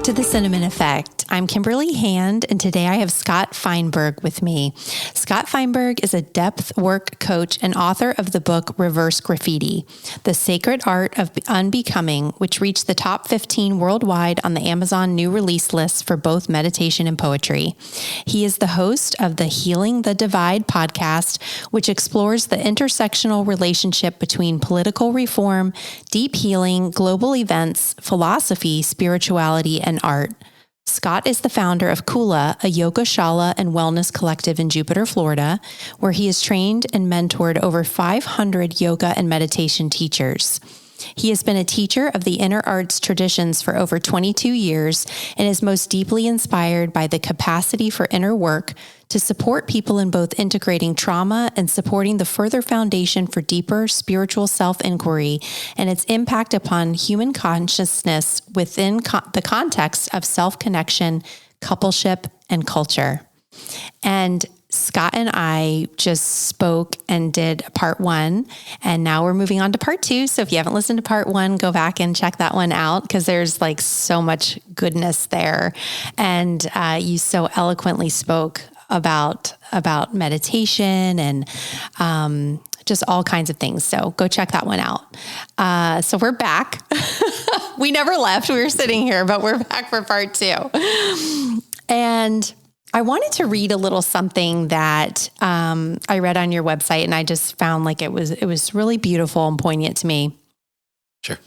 back to the Cinnamon Effect. I'm Kimberly Hand, and today I have Scott Feinberg with me. Scott Feinberg is a depth work coach and author of the book Reverse Graffiti, The Sacred Art of Unbecoming, which reached the top 15 worldwide on the Amazon new release list for both meditation and poetry. He is the host of the Healing the Divide podcast, which explores the intersectional relationship between political reform, deep healing, global events, philosophy, spirituality, and art. Scott is the founder of Kula, a yoga, shala, and wellness collective in Jupiter, Florida, where he has trained and mentored over 500 yoga and meditation teachers. He has been a teacher of the inner arts traditions for over 22 years and is most deeply inspired by the capacity for inner work to support people in both integrating trauma and supporting the further foundation for deeper spiritual self-inquiry and its impact upon human consciousness within the context of self-connection, coupleship, and culture. And Scott and I just spoke and did part 1, and now we're moving on to part 2. So if you haven't listened to part 1, go back and check that one out because there's like so much goodness there. And you so eloquently spoke about meditation and just all kinds of things. So go check that one out. So we're back. We never left. We were sitting here, but we're back for part 2. And I wanted to read a little something that I read on your website, and I just found like it was really beautiful and poignant to me. Sure.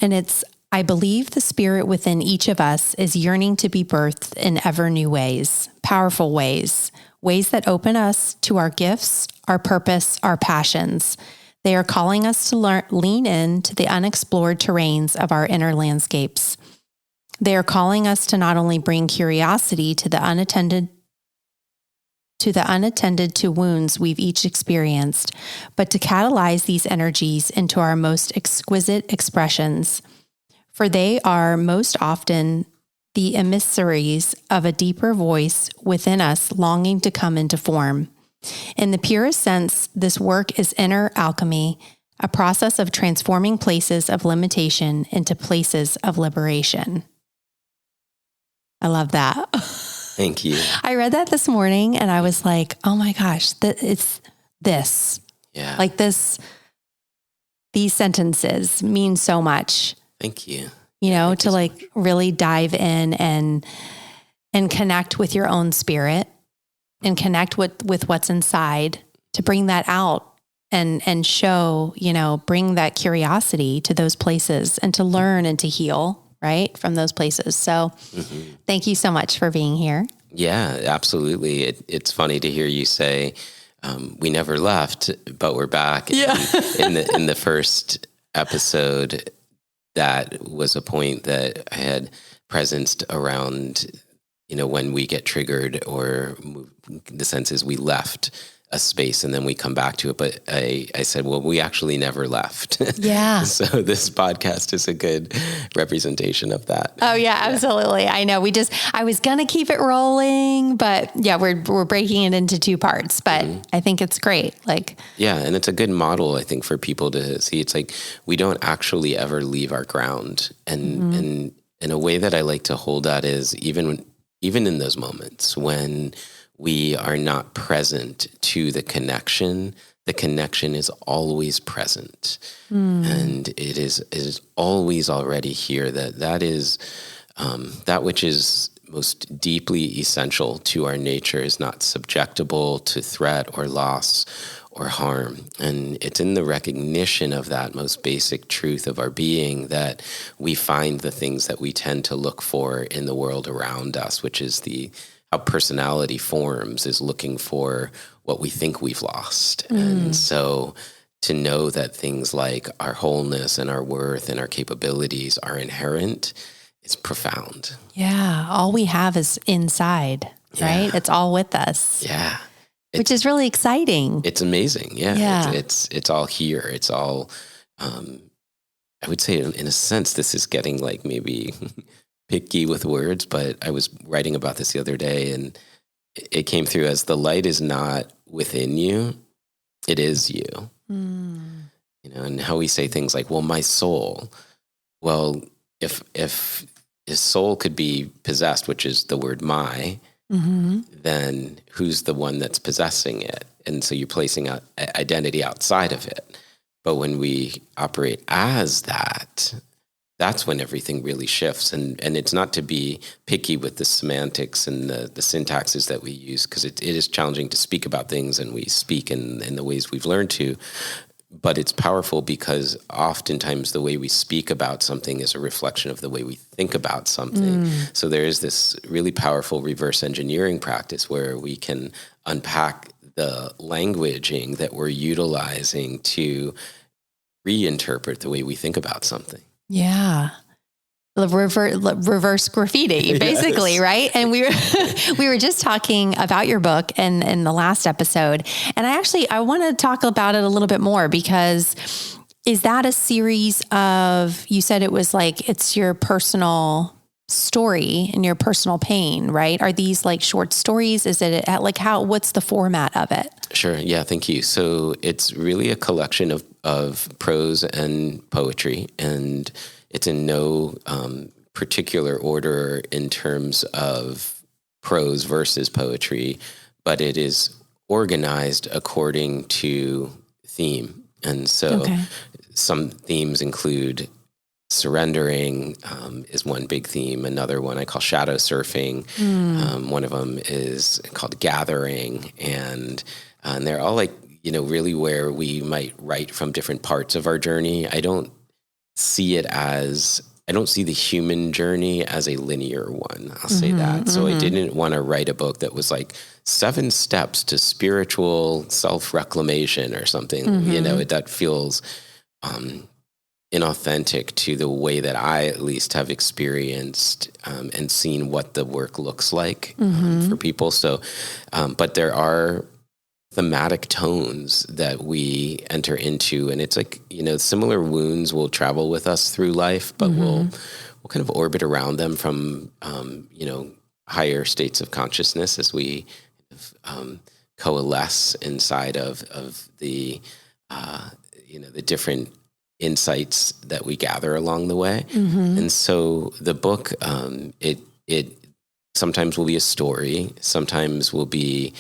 And it's, I believe the spirit within each of us is yearning to be birthed in ever new ways, powerful ways, ways that open us to our gifts, our purpose, our passions. They are calling us to lean in to the unexplored terrains of our inner landscapes. They are calling us to not only bring curiosity to the unattended to wounds we've each experienced, but to catalyze these energies into our most exquisite expressions. For they are most often the emissaries of a deeper voice within us longing to come into form. In the purest sense, this work is inner alchemy, a process of transforming places of limitation into places of liberation. I love that. Thank you. I read that this morning and I was like, oh my gosh, it's this. Yeah. Like this, these sentences mean so much. Thank you. You know, Thank to you so like much. really dive in and connect with your own spirit and connect with what's inside to bring that out and show, you know, bring that curiosity to those places and to learn and to heal. Right? From those places. So Thank you so much for being here. Yeah, absolutely. It's funny to hear you say, we never left, but we're back. Yeah. in the first episode, that was a point that I had presenced around, you know, when we get triggered or the sense is we left a space and then we come back to it. But I said, well, we actually never left. Yeah. So this podcast is a good representation of that. Oh yeah, absolutely. I know I was going to keep it rolling, but yeah, we're breaking it into 2 parts, but I think it's great. Like, yeah. And it's a good model, I think, for people to see. It's like, we don't actually ever leave our ground. And in a way that I like to hold that is even in those moments when we are not present to the connection is always present. And it is always already here. That is that which is most deeply essential to our nature is not subjectable to threat or loss or harm. And it's in the recognition of that most basic truth of our being that we find the things that we tend to look for in the world around us, which is how personality forms, is looking for what we think we've lost. And so to know that things like our wholeness and our worth and our capabilities are inherent is profound. yeah, all we have is inside, right? It's all with us. Yeah. Which is really exciting. It's amazing. Yeah. Yeah. It's all here. It's all, I would say in a sense, this is getting like maybe picky with words, but I was writing about this the other day and it came through as the light is not within you, it is you. You know, and how we say things like, well, my soul. Well, if his soul could be possessed, which is the word my, then who's the one that's possessing it? And so you're placing an identity outside of it. But when we operate as that, that's when everything really shifts. And it's not to be picky with the semantics and the syntaxes that we use, because it is challenging to speak about things, and we speak in the ways we've learned to. But it's powerful because oftentimes the way we speak about something is a reflection of the way we think about something. So there is this really powerful reverse engineering practice where we can unpack the languaging that we're utilizing to reinterpret the way we think about something. Yeah. Reverse graffiti, basically, yes. Right? And we were just talking about your book in the last episode. And I want to talk about it a little bit more, because is that a series of, you said it was like, it's your personal story and your personal pain, right? Are these like short stories? Is it like what's the format of it? Sure. Yeah. Thank you. So it's really a collection of prose and poetry, and it's in no particular order in terms of prose versus poetry, but it is organized according to theme. And so some themes include surrendering is one big theme. Another one I call shadow surfing. One of them is called gathering. And they're all like, really where we might write from different parts of our journey. I don't see the human journey as a linear one. I'll say that. So I didn't want to write a book that was like 7 steps to spiritual self-reclamation or something. That feels inauthentic to the way that I at least have experienced and seen what the work looks like for people. So, but there are thematic tones that we enter into, and it's like, similar wounds will travel with us through life, but we'll kind of orbit around them from, higher states of consciousness as we coalesce inside of the, the different insights that we gather along the way. And so the book, it sometimes will be a story, sometimes will be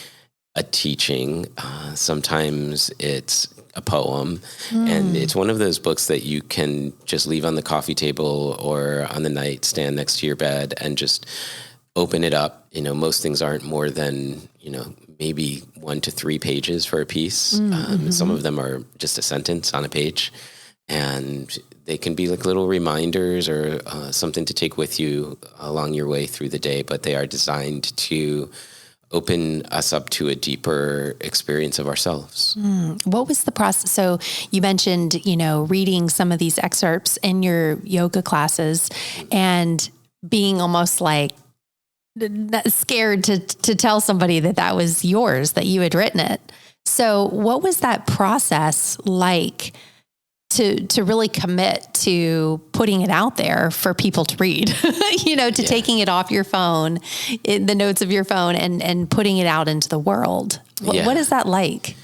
a teaching, sometimes it's a poem. And it's one of those books that you can just leave on the coffee table or on the nightstand next to your bed and just open it up. Most things aren't more than, maybe 1 to 3 pages for a piece. Some of them are just a sentence on a page. And they can be like little reminders or something to take with you along your way through the day, but they are designed to open us up to a deeper experience of ourselves. What was the process? So you mentioned, reading some of these excerpts in your yoga classes and being almost like scared to tell somebody that was yours, that you had written it. So what was that process like to really commit to putting it out there for people to read, taking it off your phone, the notes of your phone and putting it out into the world? What is that like?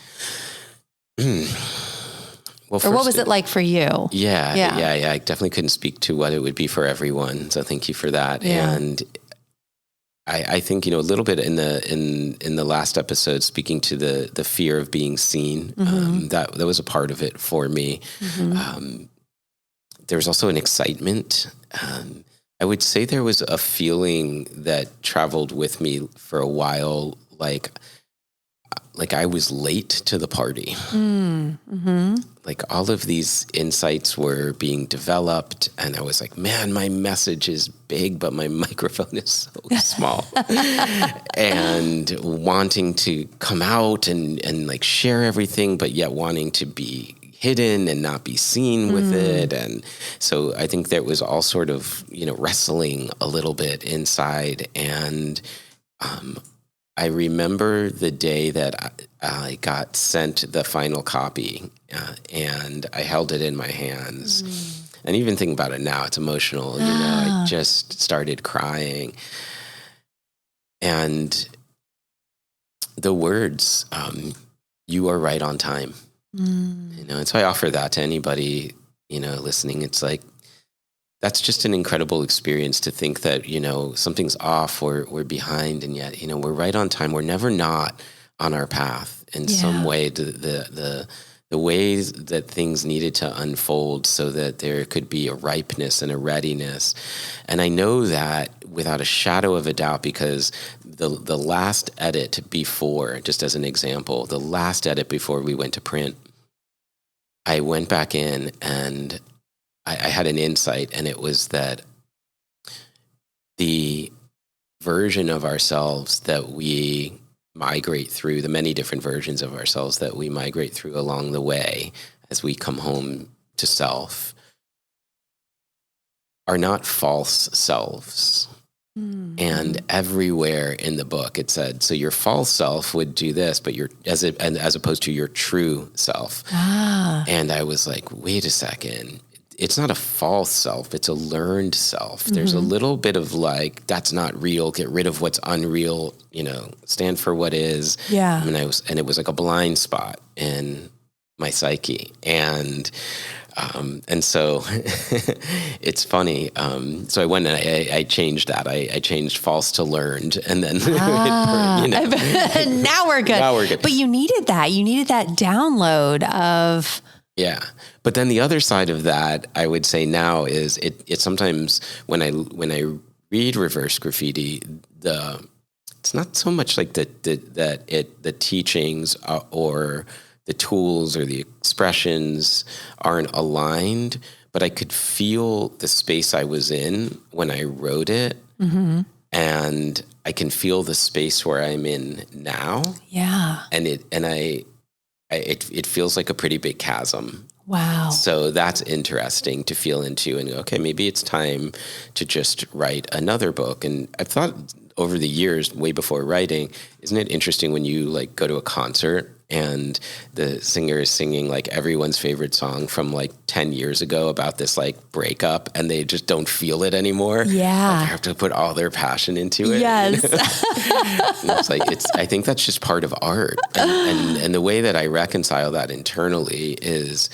Well, or what was it like for you? Yeah. I definitely couldn't speak to what it would be for everyone. So thank you for that. Yeah. And I think, a little bit in the last episode, speaking to the fear of being seen, that was a part of it for me. There was also an excitement. I would say there was a feeling that traveled with me for a while, like I was late to the party. Like all of these insights were being developed, and I was like, man, my message is big, but my microphone is so small. And wanting to come out and like share everything, but yet wanting to be hidden and not be seen with it. And so I think there was all sort of, wrestling a little bit inside. And I remember the day that I got sent the final copy, and I held it in my hands. And even thinking about it now, it's emotional. I just started crying. And the words, you are right on time. And so I offer that to anybody, listening. It's like, that's just an incredible experience to think that, something's off or we're behind, and yet, we're right on time. We're never not on our path in some way. The ways that things needed to unfold so that there could be a ripeness and a readiness. And I know that without a shadow of a doubt, because the last edit before, just as an example, the last edit before we went to print, I went back in and I had an insight, and it was that the version of ourselves that we migrate through, the many different versions of ourselves that we migrate through along the way as we come home to self, are not false selves. Mm-hmm. And everywhere in the book it said, so your false self would do this, but as opposed to your true self. And I was like, wait a second. It's not a false self. It's a learned self. Mm-hmm. There's a little bit of like, that's not real. Get rid of what's unreal, stand for what is. Yeah. And it was like a blind spot in my psyche. And so it's funny. So I went and I changed that. I changed false to learned, and then, now we're good. Now we're good. But you needed that. You needed that download of. Yeah. But then the other side of that, I would say now is it sometimes when I read Reverse Graffiti, it's not so much like the teachings or the tools or the expressions aren't aligned, but I could feel the space I was in when I wrote it. Mm-hmm. And I can feel the space where I'm in now. Yeah. And it feels like a pretty big chasm. Wow. So that's interesting to feel into, and okay, maybe it's time to just write another book. And I've thought over the years, way before writing, isn't it interesting when you like go to a concert and the singer is singing like everyone's favorite song from like 10 years ago about this like breakup, and they just don't feel it anymore. Yeah. Like they have to put all their passion into it. Yes. And it's like, I think that's just part of art. And the way that I reconcile that internally is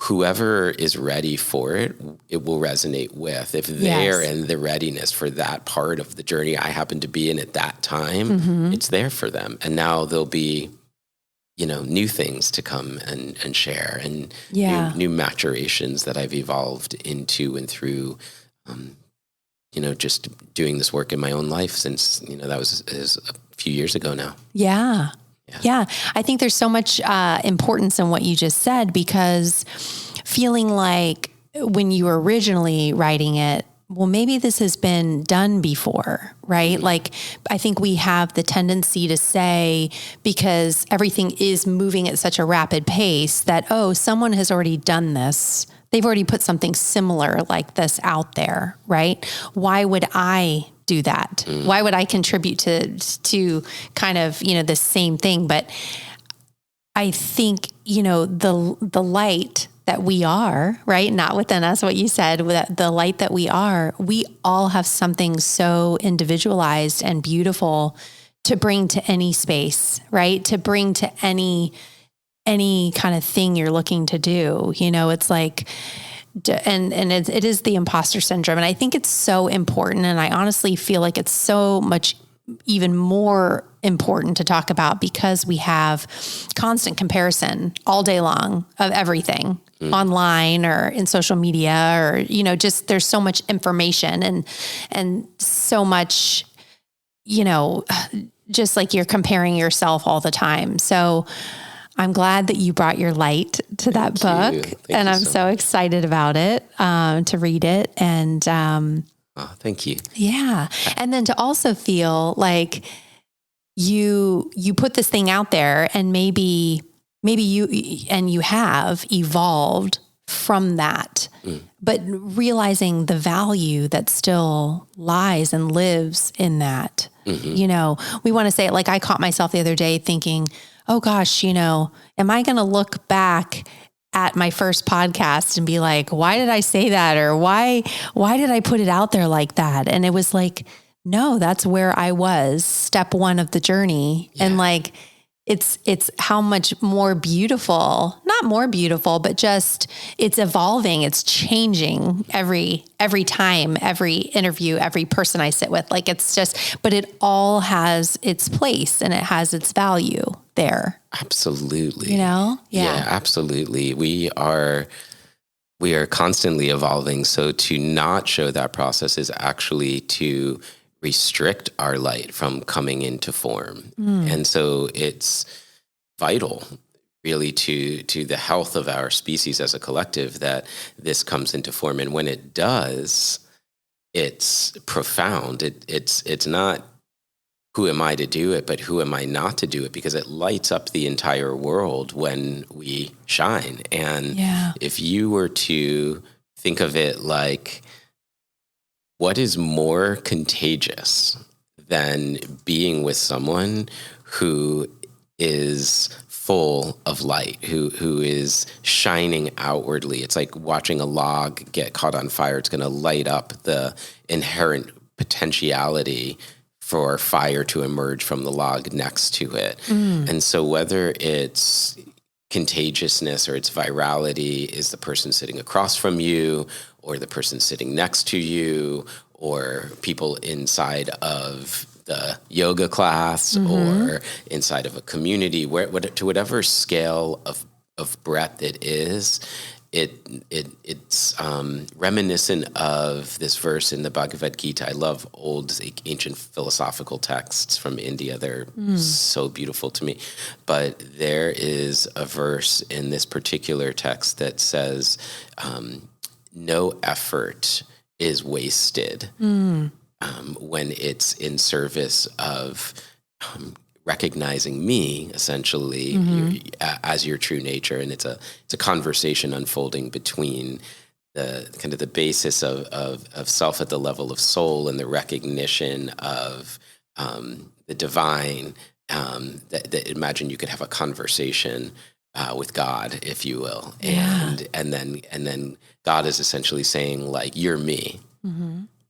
whoever is ready for it, it will resonate with. If they're in the readiness for that part of the journey I happen to be in at that time, mm-hmm. it's there for them. And now there'll be, new things to come and share, and new maturations that I've evolved into and through, just doing this work in my own life since, that was a few years ago now. Yeah. Yeah. I think there's so much importance in what you just said, because feeling like when you were originally writing it, well, maybe this has been done before, right? Mm-hmm. Like, I think we have the tendency to say, because everything is moving at such a rapid pace, that, someone has already done this. They've already put something similar like this out there, right? Why would I do that? Mm. Why would I contribute to kind of, the same thing? But I think, the light that we are, right? Not within us, what you said, the light that we all have something so individualized and beautiful to bring to any space, right? To bring to any kind of thing you're looking to do. It's like, and it is the imposter syndrome. And I think it's so important. And I honestly feel like it's so much even more important to talk about, because we have constant comparison all day long of everything online or in social media, or, just there's so much information and so much, just like you're comparing yourself all the time. So I'm glad that you brought your light to that book, and I'm so excited about it, to read it. And, thank you. Yeah. And then to also feel like you put this thing out there, and maybe you have evolved from that, but realizing the value that still lies and lives in that. Mm-hmm. We want to say it, like I caught myself the other day thinking, oh gosh, am I going to look back at my first podcast and be like, why did I say that? Or why did I put it out there like that? And it was like, no, that's where I was, step one of the journey. Yeah. And like, it's how much more beautiful, not more beautiful, but just it's evolving. It's changing every time, every interview, every person I sit with. Like it's just, but it all has its place and it has its value there. Absolutely. You know? Yeah, absolutely. We are constantly evolving. So to not show that process is actually to restrict our light from coming into form. And so it's vital really to the health of our species as a collective that this comes into form. And when it does, it's profound. It's not who am I to do it, but who am I not to do it? Because it lights up the entire world when we shine. And if you were to think of it like, what is more contagious than being with someone who is full of light, who is shining outwardly? It's like watching a log get caught on fire. It's going to light up the inherent potentiality for fire to emerge from the log next to it. And so whether it's contagiousness or its virality is the person sitting across from you or the person sitting next to you or people inside of the yoga class or inside of a community, to whatever scale of breadth it is, it's reminiscent of this verse in the Bhagavad Gita. I love old ancient philosophical texts from India. They're so beautiful to me. But there is a verse in this particular text that says, no effort is wasted when it's in service of recognizing me, essentially, as your true nature. And it's a conversation unfolding between the kind of the basis of self at the level of soul and the recognition of the divine. That imagine you could have a conversation with God, if you will, and then God is essentially saying, like, you're me.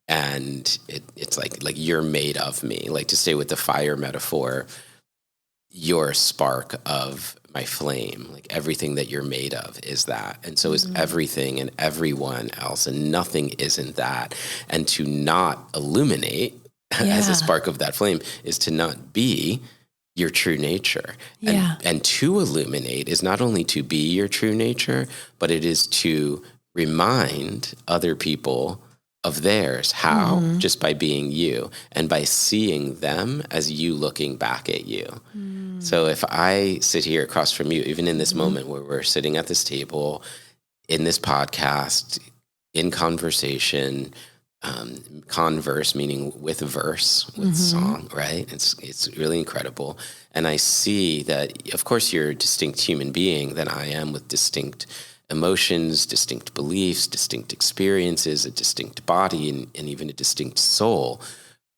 And it's like you're made of me. Like, to stay with the fire metaphor, you're a spark of my flame. Like, everything that you're made of is that. And so is everything and everyone else, and nothing isn't that. And to not illuminate as a spark of that flame is to not be your true nature. And to illuminate is not only to be your true nature, but it is to remind other people of theirs. How? Just by being you and by seeing them as you looking back at you. So if I sit here across from you, even in this moment where we're sitting at this table, in this podcast, in conversation, converse, meaning with verse, with song, right? It's really incredible. And I see that, of course, you're a distinct human being than I am, with distinct emotions, distinct beliefs, distinct experiences, a distinct body, and even a distinct soul.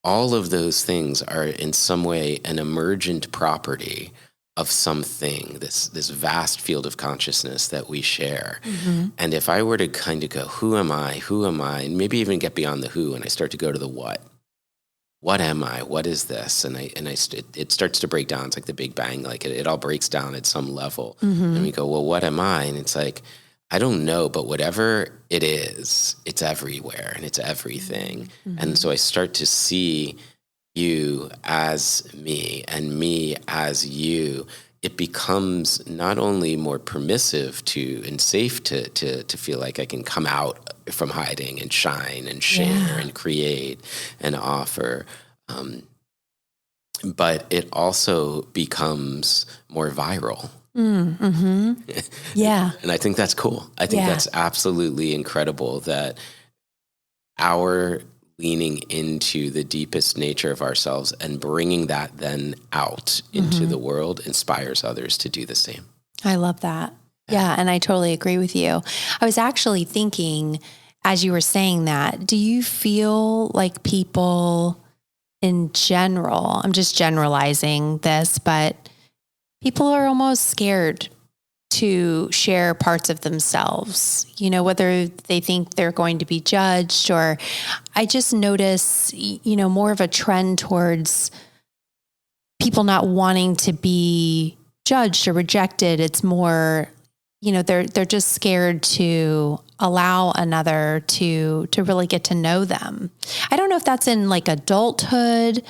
All of those things are in some way an emergent property of something, this vast field of consciousness that we share. And if I were to kind of go, who am I, and maybe even get beyond the who, and I start to go to the what am I, what is this? And it starts to break down. It's like the Big Bang, like it all breaks down at some level. And we go, well, what am I? And it's like, I don't know, but whatever it is, it's everywhere and it's everything. And so I start to see you as me and me as you. It becomes not only more permissive and safe to feel like I can come out from hiding and shine and share and create and offer, but it also becomes more viral. Yeah. And I think that's cool. I think that's absolutely incredible that our leaning into the deepest nature of ourselves and bringing that then out into the world inspires others to do the same. I love that. Yeah. And I totally agree with you. I was actually thinking, as you were saying that, do you feel like people in general, I'm just generalizing this, but people are almost scared to share parts of themselves, whether they think they're going to be judged, or I just notice, more of a trend towards people not wanting to be judged or rejected. It's more, they're just scared to allow another to really get to know them. I don't know if that's in like adulthood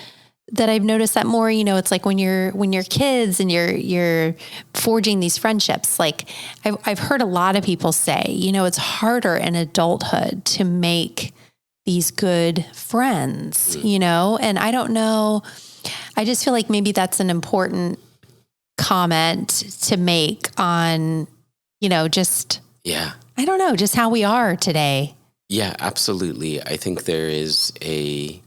that I've noticed that more. It's like when you're kids and you're forging these friendships. Like I've heard a lot of people say, it's harder in adulthood to make these good friends, and I don't know. I just feel like maybe that's an important comment to make on, just, I don't know, just how we are today. Yeah, absolutely. I think there is a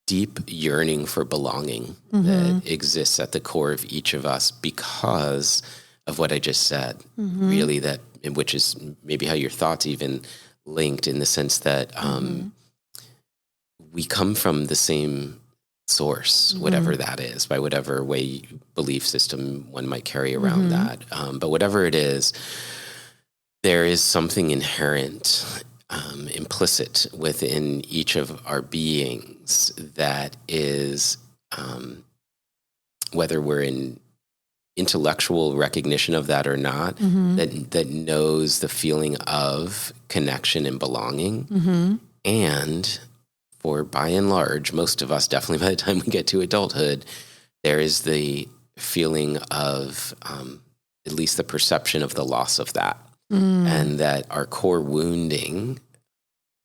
deep yearning for belonging that exists at the core of each of us because of what I just said, really, which is maybe how your thoughts even linked, in the sense that we come from the same source, whatever that is, by whatever way belief system one might carry around that. But whatever it is, there is something inherent, implicit within each of our beings that is, whether we're in intellectual recognition of that or not, that knows the feeling of connection and belonging. And for by and large, most of us, definitely by the time we get to adulthood, there is the feeling of at least the perception of the loss of that. And that our core wounding,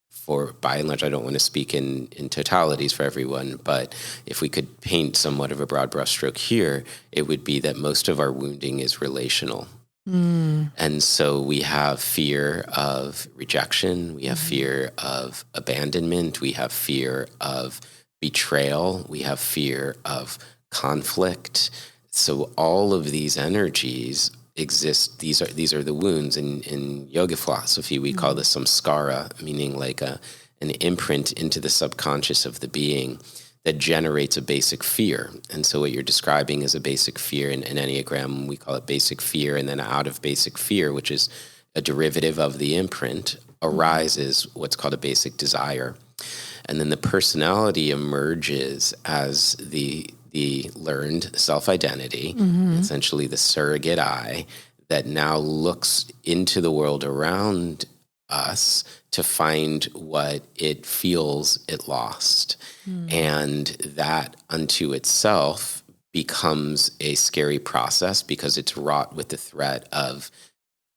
for by and large, I don't want to speak in totalities for everyone, but if we could paint somewhat of a broad brushstroke here, it would be that most of our wounding is relational. And so we have fear of rejection, we have fear of abandonment, we have fear of betrayal, we have fear of conflict. So all of these energies exist. These are the wounds. In yoga philosophy, we call this samskara, meaning like an imprint into the subconscious of the being that generates a basic fear. And so what you're describing is a basic fear. In Enneagram, we call it basic fear. And then out of basic fear, which is a derivative of the imprint, arises what's called a basic desire. And then the personality emerges as the learned self-identity, essentially the surrogate I, that now looks into the world around us to find what it feels it lost. And that unto itself becomes a scary process because it's wrought with the threat of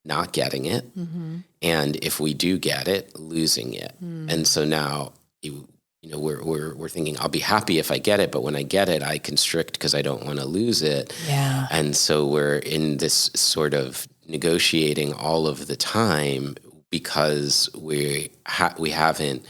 not getting it. And if we do get it, losing it. And so now we're thinking, I'll be happy if I get it, but when I get it, I constrict because I don't want to lose it. And so we're in this sort of negotiating all of the time because we haven't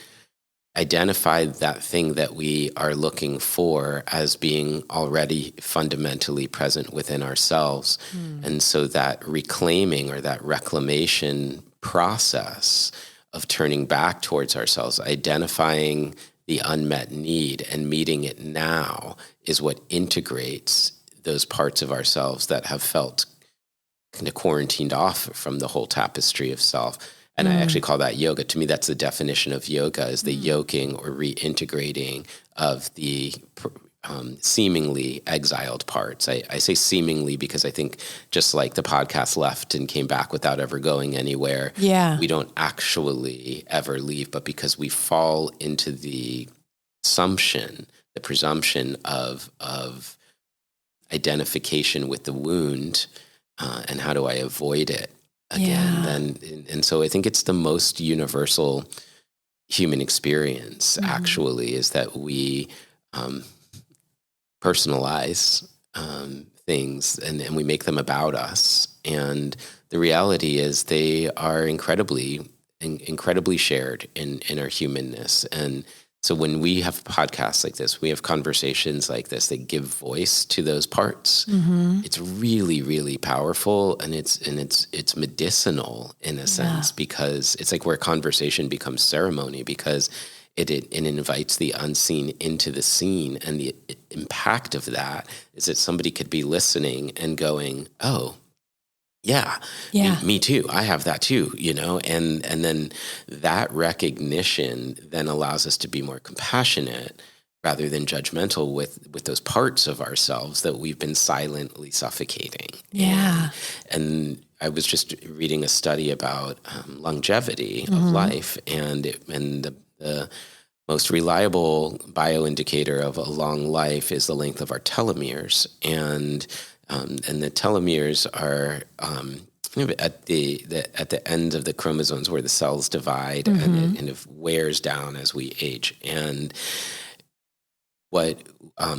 identified that thing that we are looking for as being already fundamentally present within ourselves. And so that reclaiming or that reclamation process of turning back towards ourselves, identifying the unmet need and meeting it now, is what integrates those parts of ourselves that have felt kind of quarantined off from the whole tapestry of self. And I actually call that yoga. To me, that's the definition of yoga, is the yoking or reintegrating of the seemingly exiled parts. I say seemingly because I think just like the podcast left and came back without ever going anywhere, we don't actually ever leave, but because we fall into the assumption, the presumption of identification with the wound, and how do I avoid it again? And so I think it's the most universal human experience, actually, is that we personalize things and we make them about us. And the reality is they are incredibly shared in our humanness. And so when we have podcasts like this, we have conversations like this that give voice to those parts. It's really, really powerful, and it's medicinal in a sense, because it's like where conversation becomes ceremony, because it invites the unseen into the scene. And the impact of that is that somebody could be listening and going, oh, yeah. Me too. I have that too, and then that recognition then allows us to be more compassionate rather than judgmental with those parts of ourselves that we've been silently suffocating. Yeah. And I was just reading a study about longevity of life, and the most reliable bioindicator of a long life is the length of our telomeres, and the telomeres are kind of at the end of the chromosomes where the cells divide, and it kind of wears down as we age. And what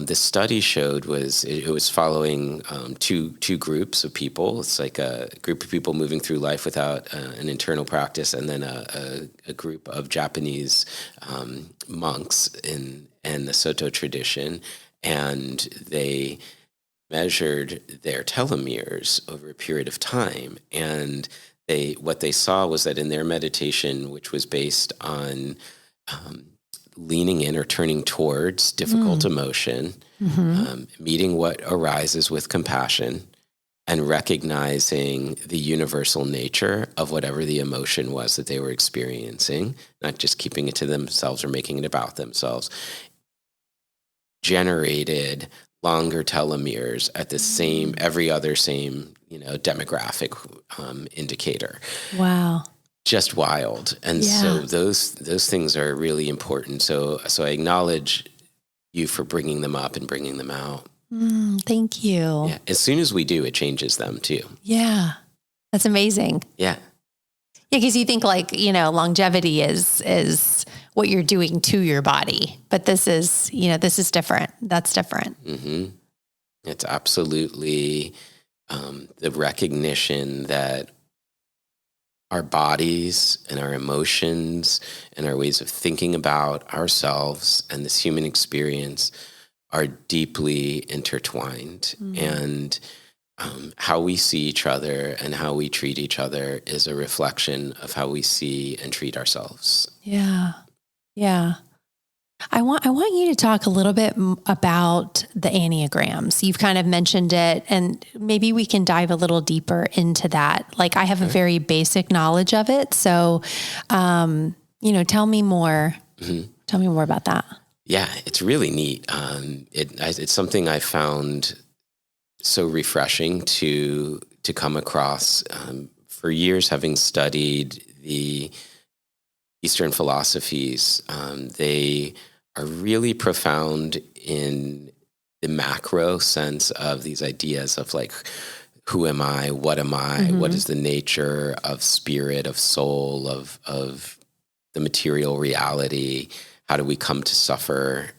this study showed was it was following two groups of people. It's like a group of people moving through life without an internal practice, and then a group of Japanese monks in the Soto tradition, and they measured their telomeres over a period of time. And what they saw was that in their meditation, which was based on leaning in or turning towards difficult emotion, meeting what arises with compassion, and recognizing the universal nature of whatever the emotion was that they were experiencing, not just keeping it to themselves or making it about themselves, generated longer telomeres at the same, every other same, demographic indicator. Wow. Just wild. And so those things are really important. So I acknowledge you for bringing them up and bringing them out. Thank you. Yeah. As soon as we do, it changes them too. Yeah. That's amazing. Yeah. Yeah. Because you think longevity is what you're doing to your body, but this is different. That's different. Mm-hmm. It's absolutely the recognition that our bodies and our emotions and our ways of thinking about ourselves and this human experience are deeply intertwined. And how we see each other and how we treat each other is a reflection of how we see and treat ourselves. Yeah. Yeah. I want you to talk a little bit about the Enneagrams. You've kind of mentioned it, and maybe we can dive a little deeper into that. Like, I have a very basic knowledge of it. So, tell me more. Tell me more about that. Yeah, it's really neat. It's something I found so refreshing to come across. For years, having studied the Eastern philosophies, they are really profound in the macro sense of these ideas of like, who am I? What am I? What is the nature of spirit, of soul, of the material reality? How do we come to suffer,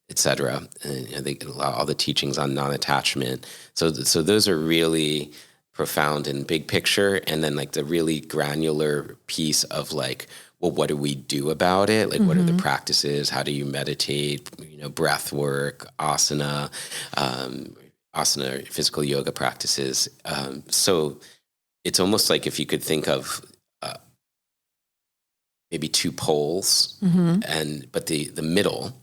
etc.? And all the teachings on non-attachment. So those are really profound and big picture, and then like the really granular piece of like, well, what do we do about it? Like, what are the practices? How do you meditate? Breath work, asana, physical yoga practices. So it's almost like if you could think of maybe two poles, but the middle,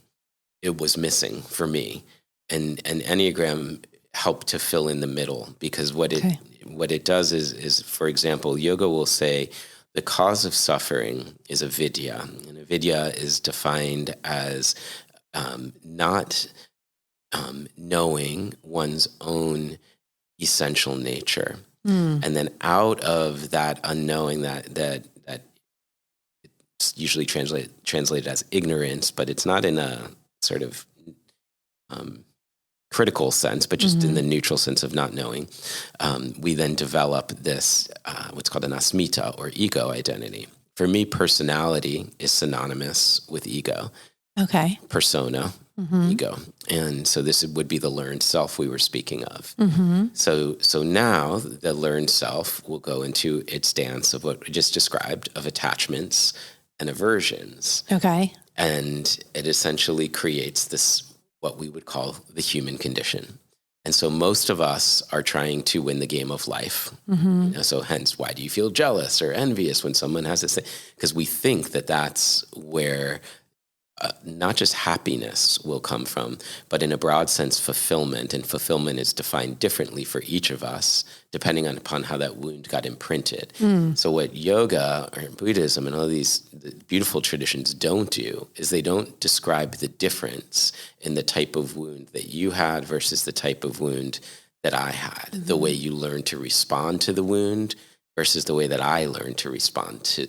it was missing for me, and Enneagram helped to fill in the middle, because what it does is, for example, yoga will say, the cause of suffering is avidya, and avidya is defined as not knowing one's own essential nature. And then out of that unknowing, that it's usually translated as ignorance, but it's not in a sort of critical sense, but just in the neutral sense of not knowing, we then develop this, what's called an asmita, or ego identity. For me, personality is synonymous with ego. Okay. Persona, ego. And so this would be the learned self we were speaking of. So now the learned self will go into its dance of what we just described, of attachments and aversions. Okay. And it essentially creates this, what we would call the human condition. And so most of us are trying to win the game of life. So hence, why do you feel jealous or envious when someone has this thing? Because we think that that's where not just happiness will come from, but in a broad sense, fulfillment. And fulfillment is defined differently for each of us, depending upon how that wound got imprinted. So what yoga or Buddhism and all these beautiful traditions don't do is they don't describe the difference in the type of wound that you had versus the type of wound that I had, the way you learn to respond to the wound versus the way that I learned to respond to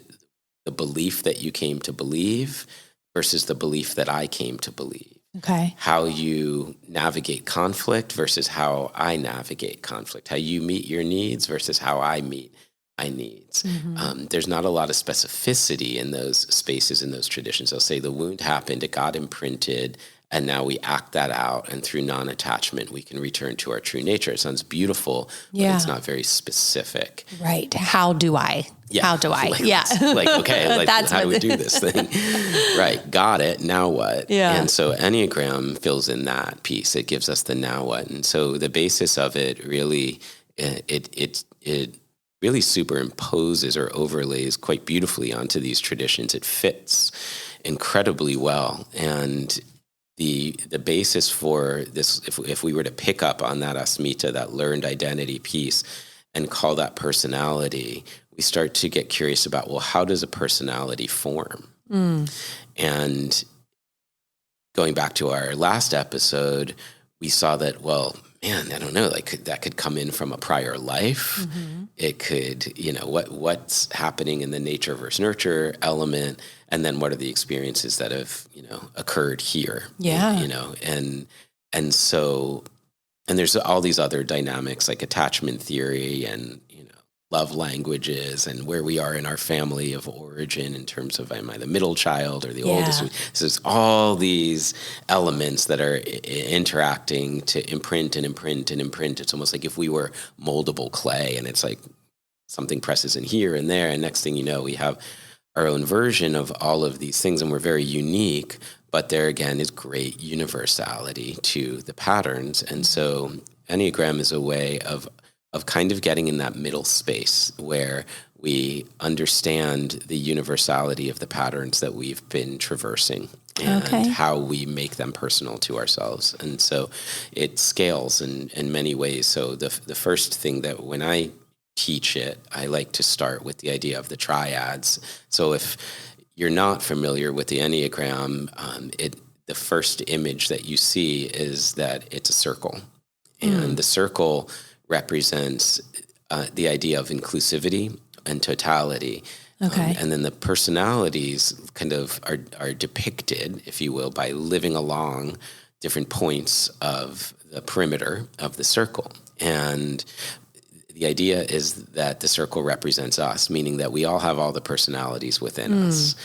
the belief that you came to believe versus the belief that I came to believe. Okay. How you navigate conflict versus how I navigate conflict. How you meet your needs versus how I meet my needs. There's not a lot of specificity in those spaces, in those traditions. They'll say the wound happened, it got imprinted, and now we act that out. And through non-attachment, we can return to our true nature. It sounds beautiful, but it's not very specific. Right. How do I? Yeah. How do I? Okay, how do we do this thing? Right. Got it. Now what? Yeah. And so Enneagram fills in that piece. It gives us the now what. And so the basis of it really, it really superimposes or overlays quite beautifully onto these traditions. It fits incredibly well. And the basis for this, if we were to pick up on that asmita, that learned identity piece, and call that personality, we start to get curious about, well, how does a personality form? And going back to our last episode, we saw that, well, man, I don't know, like that could come in from a prior life. It could, what's happening in the nature versus nurture element, and then what are the experiences that have, occurred here? Yeah. And so, and there's all these other dynamics like attachment theory and, love languages and where we are in our family of origin in terms of, am I the middle child or the oldest? So it's all these elements that are interacting to imprint and imprint and imprint. It's almost like if we were moldable clay, and it's like something presses in here and there, and next thing you know, we have our own version of all of these things, and we're very unique. But there again is great universality to the patterns. And so Enneagram is a way of kind of getting in that middle space where we understand the universality of the patterns that we've been traversing and how we make them personal to ourselves. And so it scales in many ways. So the first thing that when I teach it, I like to start with the idea of the triads. So if you're not familiar with the Enneagram, the first image that you see is that it's a circle. And the circle represents the idea of inclusivity and totality. And then the personalities kind of are depicted, if you will, by living along different points of the perimeter of the circle. And the idea is that the circle represents us, meaning that we all have all the personalities within us.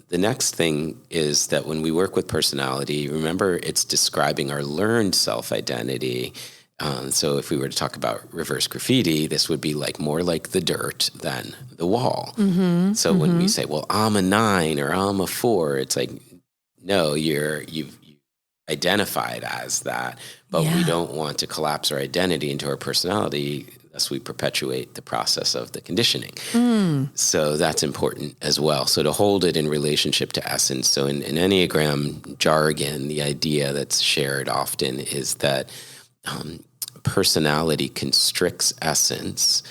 The next thing is that when we work with personality, remember it's describing our learned self-identity. So if we were to talk about reverse graffiti, this would be more like the dirt than the wall. So when we say, well, I'm a 9 or I'm a 4, it's like, no, you've identified as that, but we don't want to collapse our identity into our personality, thus we perpetuate the process of the conditioning. So that's important as well. So to hold it in relationship to essence. So in Enneagram jargon, the idea that's shared often is that personality constricts essence,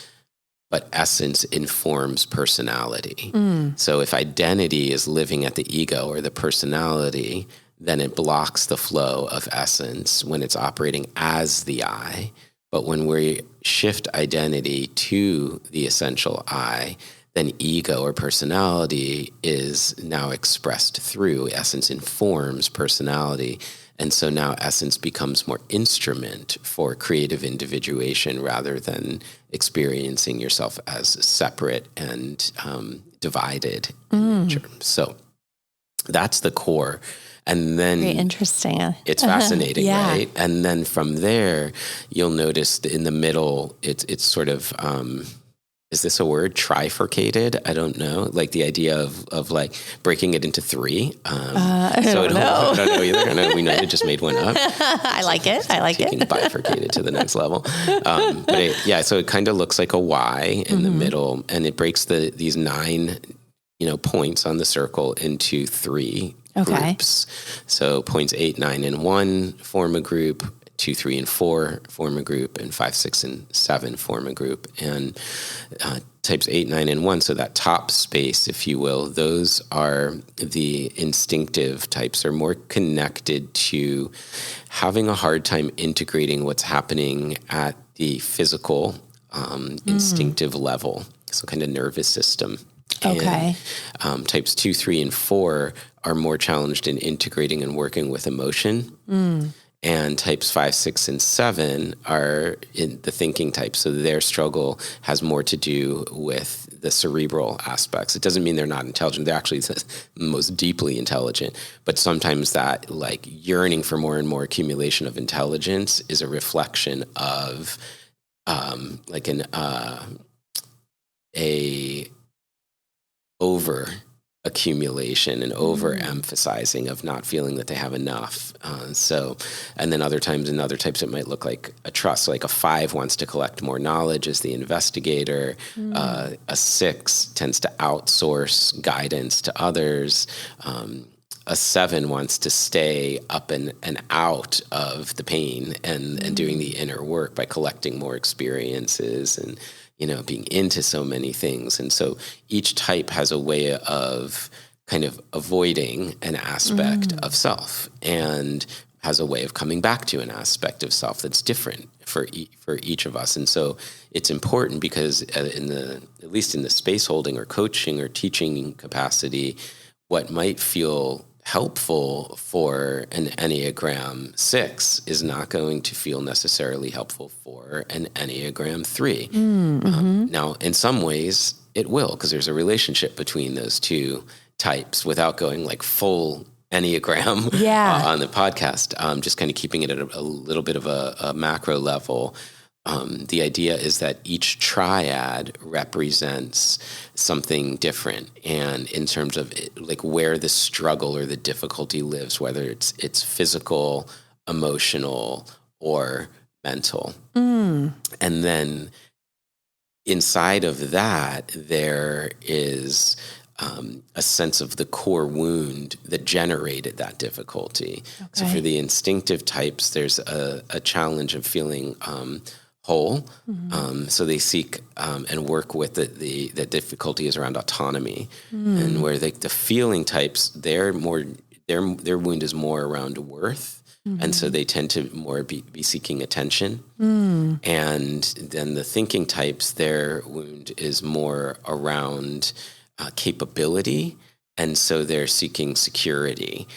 but essence informs personality. So if identity is living at the ego or the personality, then it blocks the flow of essence when it's operating as the I. But when we shift identity to the essential I, then ego or personality is now expressed through essence, informs personality. And so now essence becomes more instrument for creative individuation rather than experiencing yourself as separate and divided in nature. So that's the core. And then very interesting. It's fascinating, right? And then from there, you'll notice in the middle, it's sort of, is this a word? Trifurcated? I don't know. Like the idea of like breaking it into 3. I don't know. I don't know either. We know you just made one up. I like it. Taking bifurcated to the next level. So it kind of looks like a Y in the middle, and it breaks these 9, points on the circle into 3 groups. So points 8, 9, and 1 form a group, 2, 3, and 4 form a group, and 5, 6, and 7 form a group. And types 8, 9, and 1, so that top space, if you will, those are the instinctive types, are more connected to having a hard time integrating what's happening at the physical, instinctive level, so kind of nervous system. Okay. And types 2, 3, and 4 are more challenged in integrating and working with emotion. And types 5, 6, and 7 are in the thinking type. So their struggle has more to do with the cerebral aspects. It doesn't mean they're not intelligent. They're actually the most deeply intelligent. But sometimes that like yearning for more and more accumulation of intelligence is a reflection of like a over accumulation and overemphasizing of not feeling that they have enough. And then other times in other types, it might look like a trust. Like a 5 wants to collect more knowledge as the investigator. A 6 tends to outsource guidance to others. A 7 wants to stay up and out of the pain and doing the inner work by collecting more experiences and being into so many things. And so each type has a way of kind of avoiding an aspect of self and has a way of coming back to an aspect of self that's different for each of us. And so it's important because at least in the space holding or coaching or teaching capacity, what might feel helpful for an Enneagram 6 is not going to feel necessarily helpful for an Enneagram 3. Now, in some ways, it will, because there's a relationship between those two types without going like full Enneagram on the podcast, just kind of keeping it at a little bit of a macro level. The idea is that each triad represents something different, and in terms of like where the struggle or the difficulty lives, whether it's physical, emotional, or mental. And then inside of that, there is a sense of the core wound that generated that difficulty. Okay. So for the instinctive types, there's a challenge of feeling whole. So they seek and work with the difficulty is around autonomy, and where the feeling types, their wound is more around worth, and so they tend to more be seeking attention. And then the thinking types, their wound is more around capability, and so they're seeking security.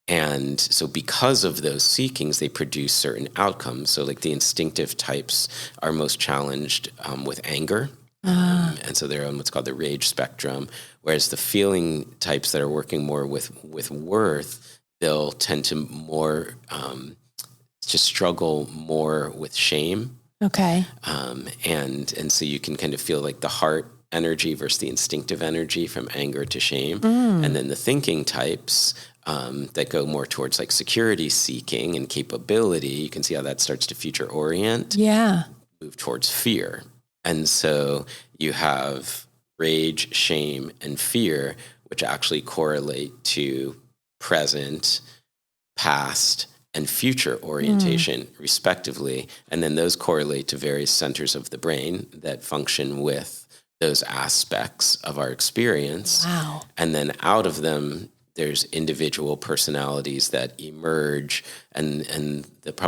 And so because of those seekings, they produce certain outcomes. So like the instinctive types are most challenged with anger. And so they're on what's called the rage spectrum. Whereas the feeling types that are working more with worth, they'll tend to more just struggle more with shame. Okay. And so you can kind of feel like the heart energy versus the instinctive energy from anger to shame. And then the thinking types that go more towards like security seeking and capability, you can see how that starts to future orient. Move towards fear. And so you have rage, shame, and fear, which actually correlate to present, past, and future orientation, respectively. And then those correlate to various centers of the brain that function with those aspects of our experience. Wow. And then out of them, there's individual personalities that emerge, and if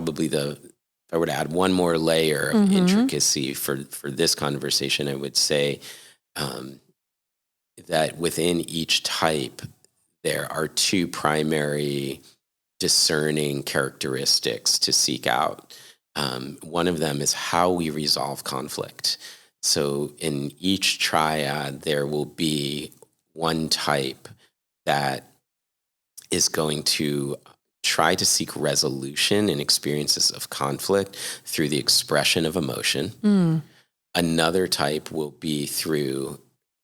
I were to add one more layer of intricacy for this conversation, I would say that within each type, there are two primary discerning characteristics to seek out. One of them is how we resolve conflict. So in each triad, there will be one type that is going to try to seek resolution in experiences of conflict through the expression of emotion. Another type will be through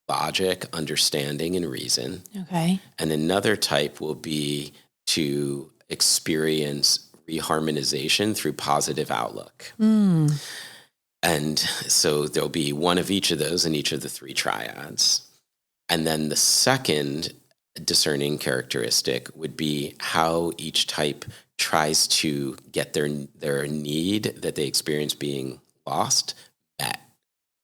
logic, understanding, and reason. Okay. And another type will be to experience reharmonization through positive outlook. And so there'll be one of each of those in each of the three triads. And then the second discerning characteristic would be how each type tries to get their need that they experience being lost met.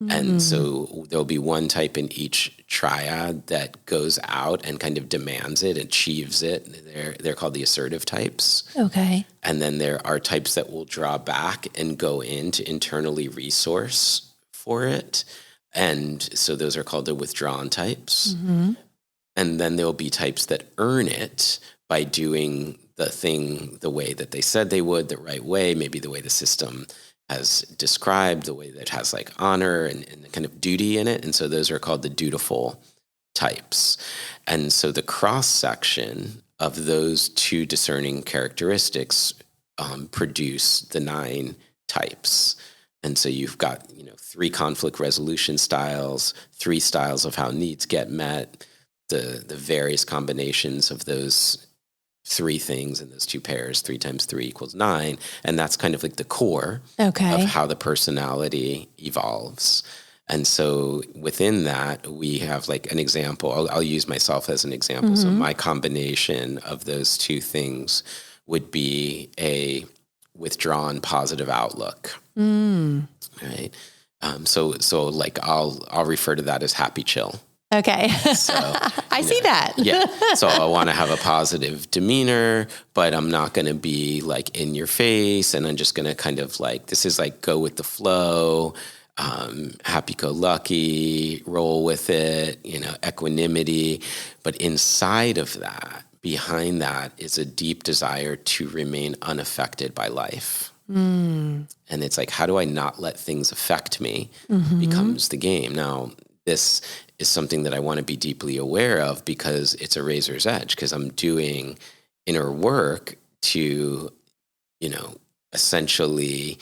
And so there'll be one type in each triad that goes out and kind of demands it, achieves it. They're called the assertive types. Okay. And then there are types that will draw back and go in to internally resource for it. And so those are called the withdrawn types. And then there'll be types that earn it by doing the thing the way that they said they would, the right way, maybe the way the system has described, the way that has like honor and kind of duty in it. And so those are called the dutiful types. And so the cross section of those two discerning characteristics produce the 9 types. And so you've got, 3 conflict resolution styles, 3 styles of how needs get met, the various combinations of those 3 things in those 2 pairs. 3 times 3 equals 9. And that's kind of like the core of how the personality evolves. And so within that, we have like an example. I'll use myself as an example. So my combination of those 2 things would be a withdrawn positive outlook. Right. So like I'll refer to that as happy chill. Okay. So, I see that. Yeah. So I want to have a positive demeanor, but I'm not going to be like in your face. And I'm just going to kind of like, this is like go with the flow, happy-go-lucky, roll with it, equanimity. But inside of that, behind that is a deep desire to remain unaffected by life. And it's like, how do I not let things affect me becomes the game. Now, this is something that I want to be deeply aware of because it's a razor's edge, because I'm doing inner work to, essentially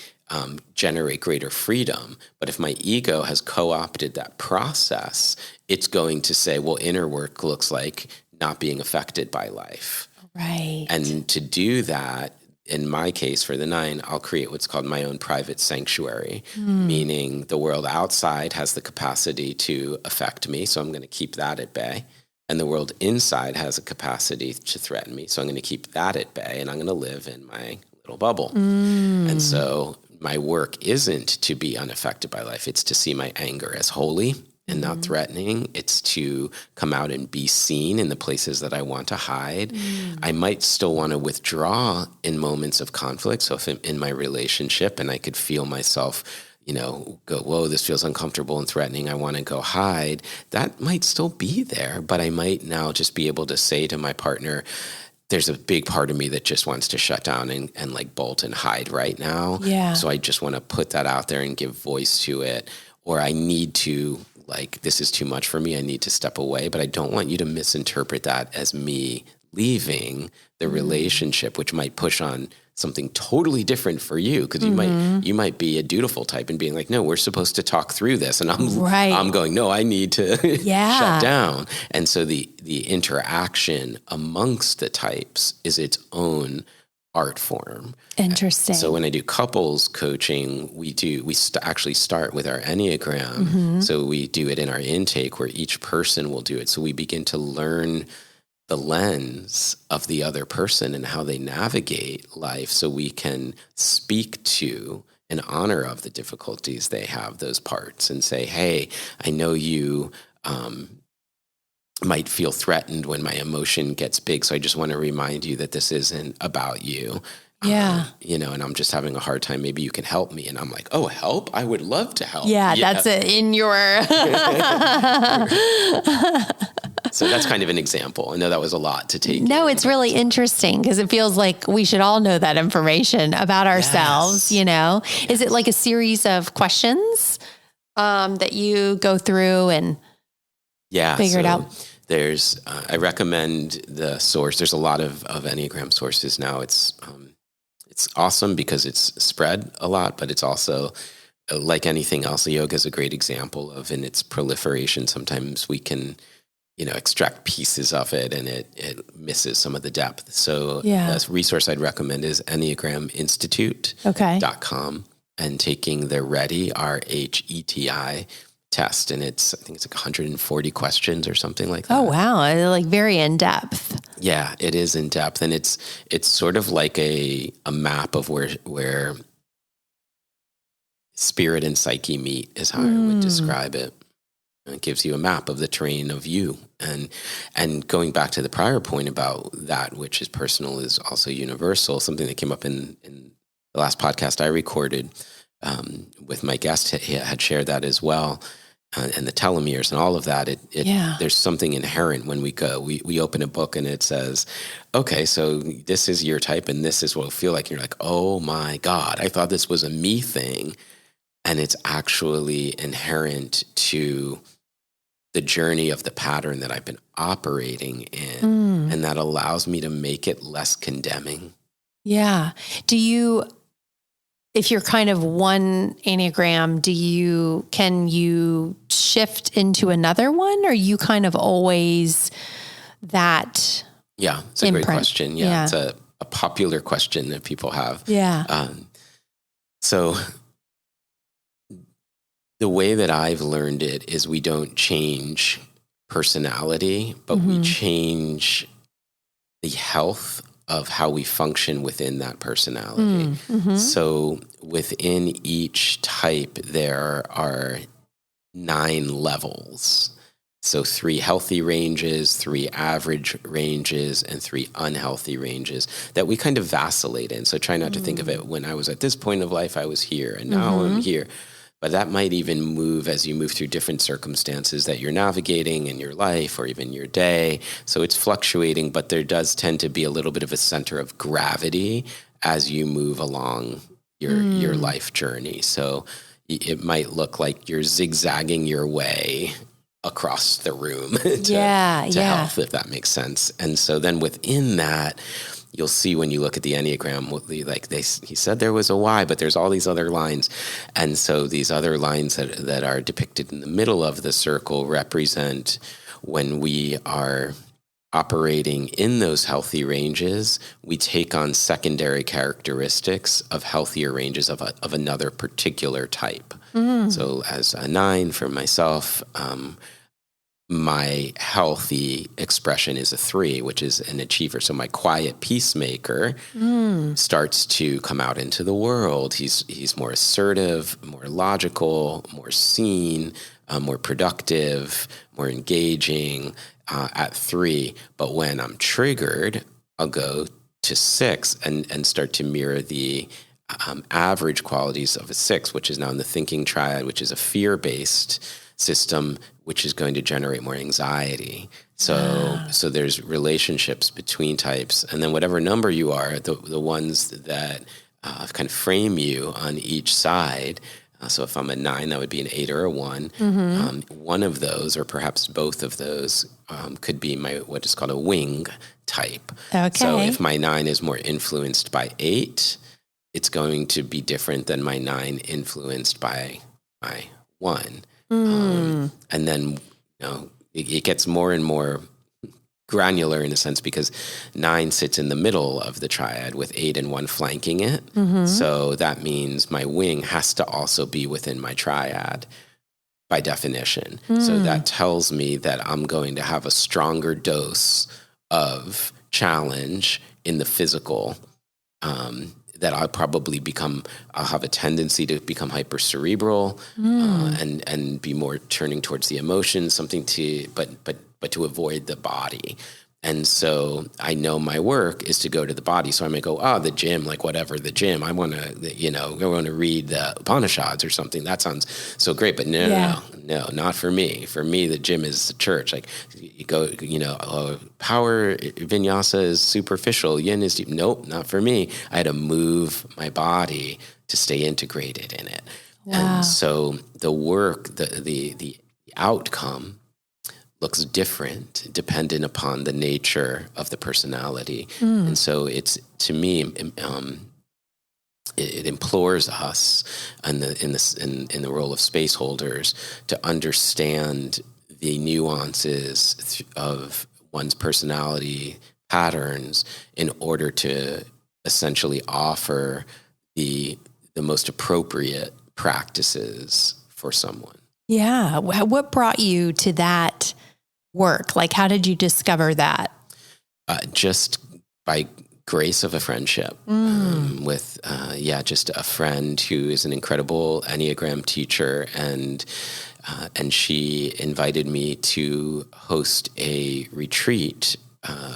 generate greater freedom. But if my ego has co-opted that process, it's going to say, well, inner work looks like not being affected by life. Right. And to do that, in my case, for the 9, I'll create what's called my own private sanctuary, meaning the world outside has the capacity to affect me, so I'm going to keep that at bay. And the world inside has a capacity to threaten me, so I'm going to keep that at bay, and I'm going to live in my little bubble. And so my work isn't to be unaffected by life. It's to see my anger as holy and not threatening. It's to come out and be seen in the places that I want to hide. I might still want to withdraw in moments of conflict. So if I'm in my relationship and I could feel myself, go, whoa, this feels uncomfortable and threatening, I want to go hide, that might still be there. But I might now just be able to say to my partner, there's a big part of me that just wants to shut down and like bolt and hide right now. Yeah. So I just want to put that out there and give voice to it. Or I need to, like, this is too much for me, I need to step away, but I don't want you to misinterpret that as me leaving the relationship, which might push on something totally different for you, because you might be a dutiful type and being like, no, we're supposed to talk through this, and I'm going, no, I need to shut down. And so the interaction amongst the types is its own art form. Interesting. So when I do couples coaching, we actually start with our Enneagram. So we do it in our intake where each person will do it. So we begin to learn the lens of the other person and how they navigate life, so we can speak to in honor of the difficulties they have, those parts, and say, hey, I know you might feel threatened when my emotion gets big. So I just want to remind you that this isn't about you. Yeah. And I'm just having a hard time. Maybe you can help me. And I'm like, oh, help? I would love to help. Yeah. That's it in your... So that's kind of an example. I know that was a lot to take. No, it's really interesting because it feels like we should all know that information about ourselves, Is it like a series of questions that you go through and figure it out? There's, I recommend the source. There's a lot of Enneagram sources now. It's awesome because it's spread a lot, but it's also like anything else. Yoga is a great example of, in its proliferation, sometimes we can, extract pieces of it and it misses some of the depth. So a resource I'd recommend is EnneagramInstitute.com and taking the RHETI, RHETI test, and I think it's like 140 questions or something like that. Oh, wow. Like very in depth. Yeah, it is in depth, and it's sort of like a map of where spirit and psyche meet is how I would describe it. And it gives you a map of the terrain of you. And going back to the prior point about that which is personal is also universal, something that came up in the last podcast I recorded with my guest, he had shared that as well. And the telomeres and all of that, there's something inherent when we go. We open a book and it says, okay, so this is your type and this is what it'll feel like. And you're like, oh my God, I thought this was a me thing. And it's actually inherent to the journey of the pattern that I've been operating in. And that allows me to make it less condemning. Yeah. If you're kind of one Enneagram, can you shift into another one? Or are you kind of always that? Yeah, it's a great question. Yeah. It's a popular question that people have. Yeah. So the way that I've learned it is we don't change personality, but we change the health of how we function within that personality. So within each type, there are 9 levels. So 3 healthy ranges, 3 average ranges, and 3 unhealthy ranges that we kind of vacillate in. So try not to think of it when I was at this point of life, I was here, and now I'm here. But that might even move as you move through different circumstances that you're navigating in your life or even your day. So it's fluctuating, but there does tend to be a little bit of a center of gravity as you move along your life journey. So it might look like you're zigzagging your way across the room to health, if that makes sense. And so then within that, you'll see when you look at the Enneagram, he said there was a Y, but there's all these other lines. And so these other lines that are depicted in the middle of the circle represent when we are operating in those healthy ranges, we take on secondary characteristics of healthier ranges of another particular type. So as a 9 for myself, my healthy expression is a 3, which is an achiever. So my quiet peacemaker starts to come out into the world. He's more assertive, more logical, more seen, more productive, more engaging at 3. But when I'm triggered, I'll go to 6 and start to mirror the average qualities of a 6, which is now in the thinking triad, which is a fear-based system, which is going to generate more anxiety. So there's relationships between types. And then whatever number you are, the ones that kind of frame you on each side. So if I'm a 9, that would be an 8 or a 1. One of those, or perhaps both of those, could be what is called a wing type. Okay. So if my 9 is more influenced by 8, it's going to be different than my 9 influenced by my 1. And then, it gets more and more granular in a sense because 9 sits in the middle of the triad with 8 and 1 flanking it. So that means my wing has to also be within my triad by definition. So that tells me that I'm going to have a stronger dose of challenge in the physical, that I'll have a tendency to become hypercerebral and be more turning towards the emotions, but to avoid the body. And so I know my work is to go to the body. So I may go, the gym, like whatever, the gym. I want to read the Upanishads or something. That sounds so great. But no, not for me. For me, the gym is the church. Like you go, power vinyasa is superficial. Yin is deep. Nope, not for me. I had to move my body to stay integrated in it. Wow. And so the work, the outcome looks different dependent upon the nature of the personality. And so it's, to me, it implores us in the role of space holders to understand the nuances of one's personality patterns in order to essentially offer the most appropriate practices for someone. Yeah. What brought you to that work? Like, how did you discover that? Just by grace of a friendship with, just a friend who is an incredible Enneagram teacher. And she invited me to host a retreat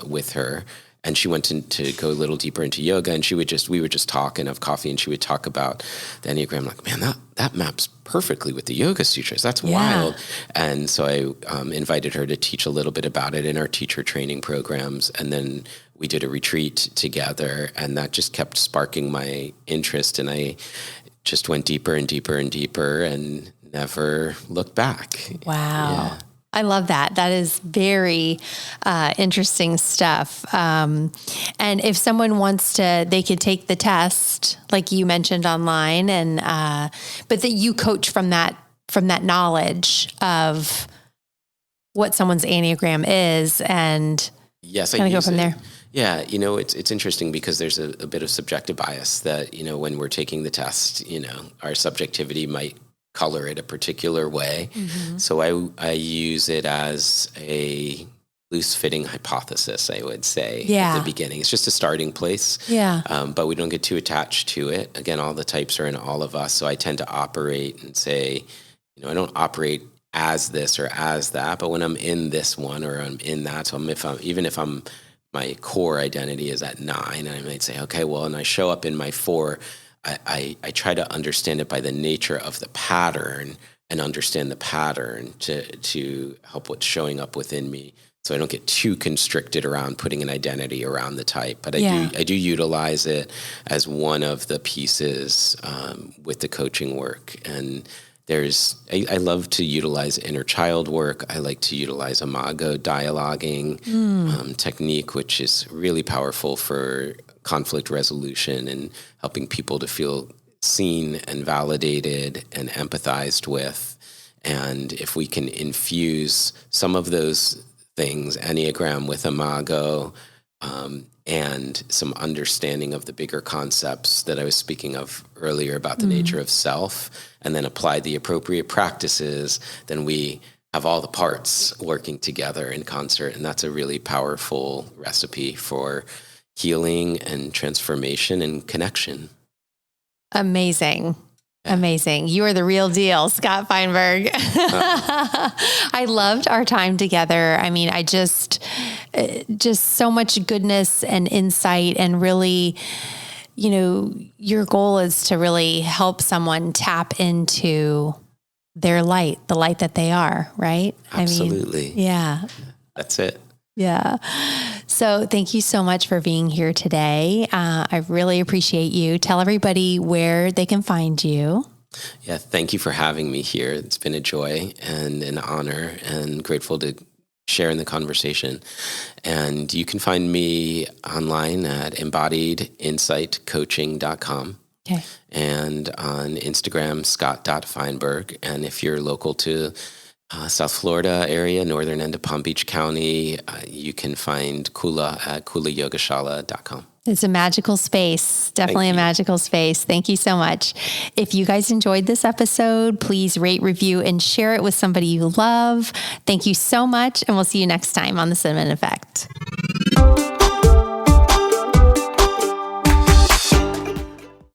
with her. And she went to go a little deeper into yoga, and we would just talk and have coffee, and she would talk about the Enneagram. Like, man, that maps perfectly with the Yoga Sutras. That's wild. And so I invited her to teach a little bit about it in our teacher training programs. And then we did a retreat together, and that just kept sparking my interest. And I just went deeper and deeper and deeper and never looked back. Wow. Yeah. I love that. That is very interesting stuff. And if someone wants to, they could take the test, like you mentioned online, and but that you coach from that knowledge of what someone's Enneagram is, and yes, kind of go from there. Yeah, it's interesting because there's a bit of subjective bias that when we're taking the test, our subjectivity might color it a particular way. Mm-hmm. So I use it as a loose-fitting hypothesis, I would say, at the beginning. It's just a starting place. Yeah. But we don't get too attached to it. Again, all the types are in all of us. So I tend to operate and say, I don't operate as this or as that, but when I'm in this one or I'm in that, so even if my core identity is at 9, and I might say, okay, well, and I show up in my 4, I try to understand it by the nature of the pattern and understand the pattern to help what's showing up within me. So I don't get too constricted around putting an identity around the type, but I do utilize it as one of the pieces with the coaching work. And I love to utilize inner child work. I like to utilize imago dialoguing technique, which is really powerful for conflict resolution and helping people to feel seen and validated and empathized with. And if we can infuse some of those things, Enneagram with imago, and some understanding of the bigger concepts that I was speaking of earlier about the nature of self, and then apply the appropriate practices, then we have all the parts working together in concert. And that's a really powerful recipe for healing and transformation and connection. Amazing. Amazing. You are the real deal, Scott Feinberg. I loved our time together. I mean, I just so much goodness and insight, and really, your goal is to really help someone tap into their light, the light that they are, right? Absolutely. I mean, yeah. That's it. Yeah. So thank you so much for being here today. I really appreciate you. Tell everybody where they can find you. Yeah. Thank you for having me here. It's been a joy and an honor, and grateful to share in the conversation. And you can find me online at embodiedinsightcoaching.com. Okay. And on Instagram, scott.feinberg. And if you're local to South Florida area, northern end of Palm Beach County, you can find Kula at kulayogashala.com. It's a magical space, definitely a magical space. Thank you so much. If you guys enjoyed this episode, please rate, review, and share it with somebody you love. Thank you so much, and we'll see you next time on The Cinnamon Effect.